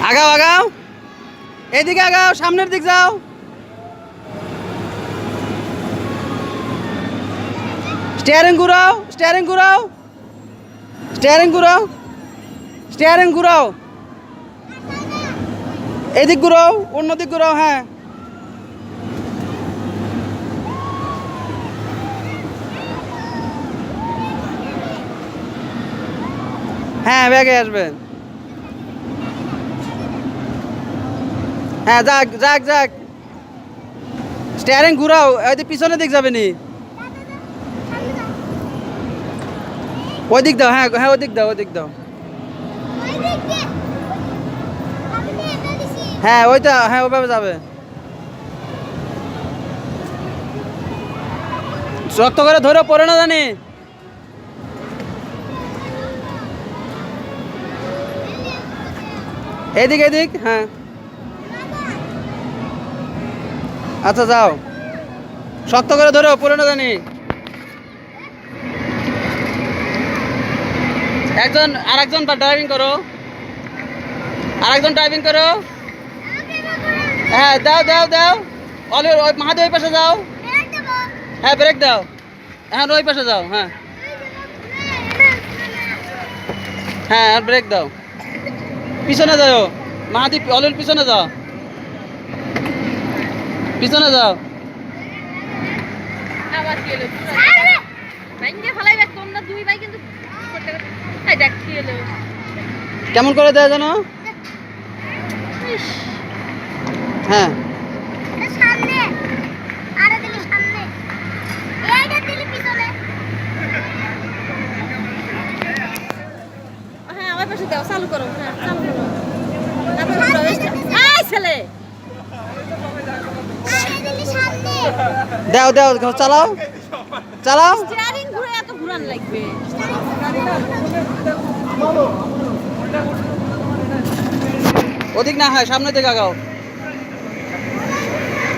আগাও আগাও, এদিকে আগাও, সামনের দিক যাও। স্টিয়ারিং ঘুরাও, স্টিয়ারিং ঘুরাও, স্টিয়ারিং ঘুরাও, স্টিয়ারিং ঘুরাও। এদিক ঘুরাও, অন্য দিক ঘুরাও। হ্যাঁ হ্যাঁ, ব্যাগে আসবেন। হ্যাঁ, যাক যাক যাক। স্টিয়ারিং ঘুরাও, ওই পিছনের দিক যাবে নি। ওই দিক দাও, হ্যাঁ হ্যাঁ, ওই দিক দাও, ওই দিক দাও। হ্যাঁ ওইটা, হ্যাঁ ওইভাবে যাবে। শক্ত করে ধরে পড়ে না জানি। এদিক এদিক, হ্যাঁ। আচ্ছা যাও, শক্ত করে ধরো, পড়ে না জানি। একজন আর একজন ড্রাইভিং করো, আর একজন ড্রাইভিং করো। হ্যাঁ দাও দাও দাও, অলি ওই মাহাদি ওই পাশে যাও। হ্যাঁ ব্রেক দাও, হ্যাঁ ওই পাশে যাও। হ্যাঁ হ্যাঁ, আর ব্রেক দাও। পিছনে যাও, মাহাদি অলির পিছনে যাও, পিছনে যাও। আবার কি হলো? ভাইঙ্গে ফেলাইবে তোমরা দুই ভাই কিন্তু করতে করতে এই দেখ কি হলো। কেমন করে দেয় জানো? হ্যাঁ সামনে আরে দিলি সামনে, এইটা দিলি পিছনে। হ্যাঁ আমার পাশে দাও, চালু করো। হ্যাঁ চালু করো। তারপর প্রবেশ এই ছেলে আরে দিলি সামনে। দাও দাও, চালাও চালাও। স্টিয়ারিং ঘুরে এত ঘুরান লাগবে। ওদিক না হয়, সামনের দিকে আগাও,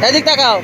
এদিক তাকাও।